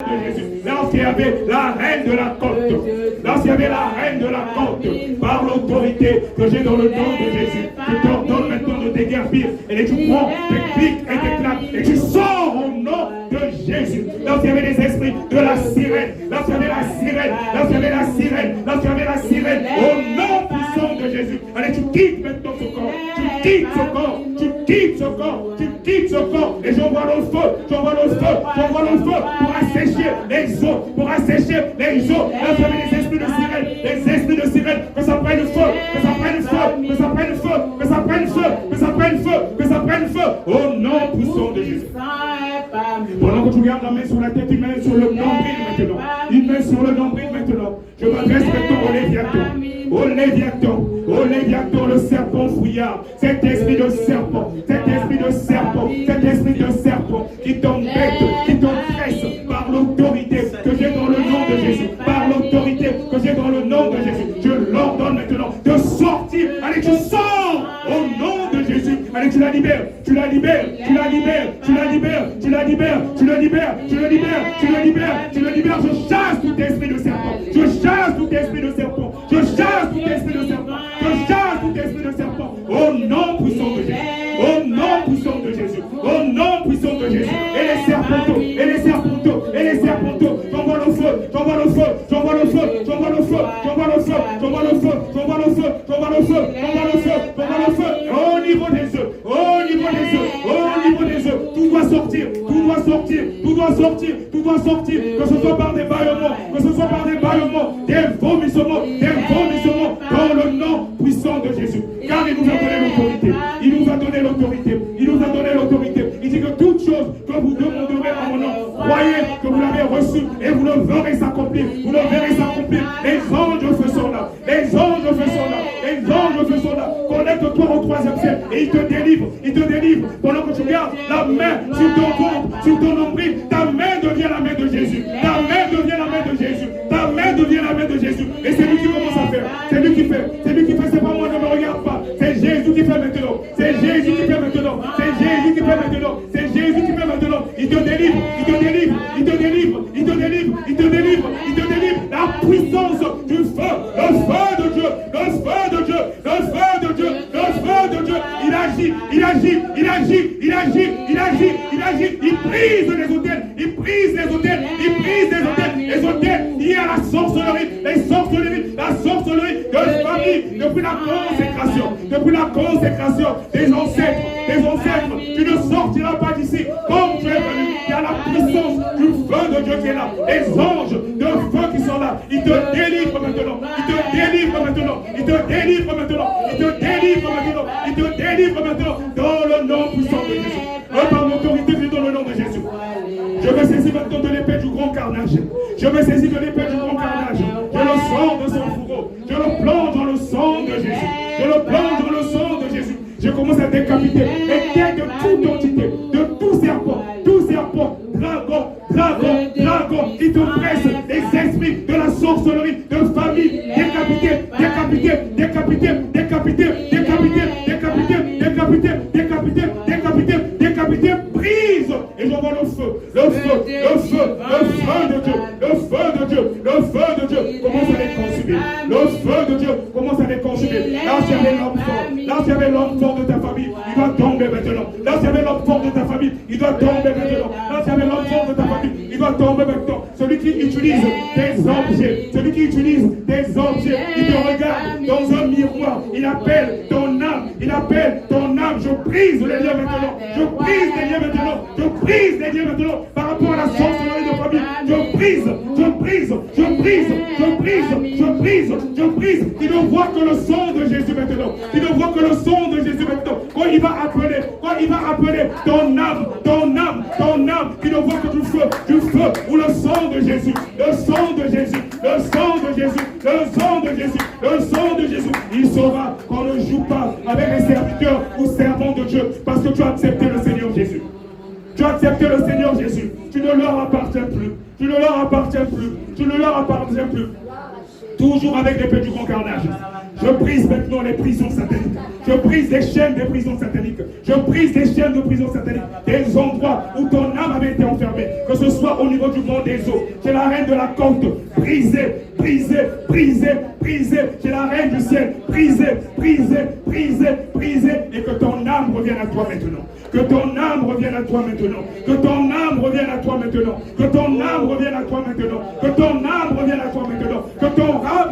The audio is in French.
de Jésus. Lorsqu'il y avait la reine de la côte, lorsqu'il y avait la reine de la côte, par l'autorité que j'ai dans le nom de Jésus, je t'ordonne maintenant de déguerpir, et tu prends tes pics et tes claques, et tu sors au nom de Jésus. Lorsqu'il y avait les esprits de la sirène, lorsqu'il y avait la sirène, lorsqu'il y avait la sirène, lorsqu'il y avait la sirène, au nom puissant de Jésus. Allez, tu quittes maintenant ce corps, tu quittes ce corps, tu quittes ce corps, tu quittes ce corps, et j'envoie le feu, j'envoie le feu, j'envoie le feu pour assécher les eaux, pour assécher les eaux. Là, vous avez les esprits de sirène, les esprits de sirène, que ça prenne feu, que ça prenne feu, que ça prenne feu, que ça prenne feu, que ça prenne feu, que ça prenne feu, au nom puissant de Jésus. Pendant que tu gardes la main sur la tête, une main sur le nombril maintenant, une main sur le nombril maintenant, je m'adresse maintenant au Léviathan, au Léviathan, au Léviathan, le serpent fouillard, cet esprit de serpent, cet esprit de serpent, cet esprit de serpent qui t'embête, qui t'oppresse par l'autorité que j'ai dans le nom de Jésus, par l'autorité que j'ai dans le nom de Jésus, je l'ordonne maintenant de sortir. Allez, tu sors au nom de Jésus. Allez, tu la libères, tu la libères, tu la libères, tu la libères, tu la libères, tu la libères, tu la libères, tu la libères, tu la libères. Je chasse tout esprit de serpent, je chasse tout esprit de serpent, je chasse tout esprit de serpent, je chasse tout esprit de serpent, au nom puissant de Jésus, au nom puissant de Jésus, au nom puissant de Jésus. Et les serpenteaux, et les serpenteaux, et les serpenteaux, j'envoie le feu, j'envoie le feu, j'envoie le feu, j'envoie le feu, j'envoie le feu, j'envoie le feu, j'envoie le feu, j'envoie le feu, j'envoie le feu, j'envoie le feu, au niveau des œufs, au niveau des œufs, au niveau des œufs, tout doit sortir, tout doit sortir, tout doit sortir, tout doit sortir, que ce soit par des bâillements, que ce soit par des bâillements, des vomissements, dans le nom puissant de Jésus. Car il nous a donné l'autorité, il nous a donné l'autorité, il nous a donné l'autorité. Il dit que toute chose que vous demanderez en mon nom, croyez que vous l'avez reçu et vous le verrez s'accomplir, vous le verrez s'accomplir. Les anges sont là, les anges sont là, les anges sont là. Connecte-toi au 3e ciel et il te délivre, pendant que tu gardes la main sur ton ventre, sur ton nombril. Ta main devient la main de Jésus, ta main devient la main de Jésus, ta main devient la main de Jésus. Et c'est lui qui commence à faire, c'est lui qui fait, c'est lui qui fait, c'est pas moi, ne me regarde pas, c'est Jésus qui fait maintenant, c'est Jésus qui fait maintenant, c'est Jésus qui fait maintenant, c'est Jésus qui fait maintenant. Il te délivre, il te délivre, il te délivre, il te délivre, il te délivre, il te délivre. La puissance du feu, le feu de Dieu, le feu de Dieu, le feu de Dieu, le feu de Dieu. Il agit, il agit, il agit, il agit, il agit, il agit. Il brise les hôtels, il brise les hôtels, il brise les hôtels liés à la sorcellerie, les sorcelleries, la sorcellerie de famille, depuis la consécration des ancêtres, tu ne sortiras pas d'ici comme tu es venu. Il y a la puissance du feu de Dieu qui est là, les anges de feu qui sont là, ils te délivrent maintenant, ils te délivrent maintenant, ils te délivrent maintenant, ils te délivrent maintenant, ils te délivrent maintenant, dans le nom puissant de Jésus, par l'autorité qui est dans le nom de Jésus. Je me saisis maintenant de l'épée du grand carnage, je me saisis de l'épée du grand carnage, je le sors de son fourreau, je le plonge dans le sang de Jésus, je le plonge dans le sang de Jésus. Je commence à décapiter les têtes de toute entité, de tout serpent, dragon, qui te presse, les esprits de la sorcellerie, de famille, décapité, brise, et j'envoie le feu de Dieu, commence à les consumer, le feu de Dieu commence à les consumer. Là, s'il y avait l'homme fort de ta famille, il doit tomber maintenant. Là, s'il y avait l'homme fort de ta famille, il doit tomber maintenant. Là, s'il y avait l'homme fort de ta famille, il doit tomber maintenant. Celui qui utilise des objets, il te regarde dans un miroir, il appelle ton âme, je brise les liens maintenant, je brise les liens maintenant, par rapport à la sorcellerie de famille, je brise, il ne voit que le sang de Jésus maintenant, quand il va appeler ton âme, il ne voit que du feu, ou le sang de Jésus, il saura qu'on ne joue pas avec les serviteurs ou servants de Dieu, parce que tu as accepté le Seigneur Jésus. Tu as accepté le Seigneur Jésus. Tu ne leur appartiens plus. Toujours avec l'épée du grand carnage. Je brise maintenant les prisons sataniques. Je brise les chaînes des prisons sataniques. Je brise les chaînes de prisons sataniques. Des endroits où ton âme avait été enfermée. Que ce soit au niveau du monde des eaux. C'est la reine de la côte. Brisez, brisez, brisez, brisez. C'est la reine du ciel. Brisez, brisez, brisez, brisez. Et que ton âme revienne à toi maintenant. Que ton âme revienne à toi maintenant. Que ton âme revienne à toi maintenant. Que ton âme revienne à toi maintenant. Que ton âme revienne à toi maintenant. Que ton âme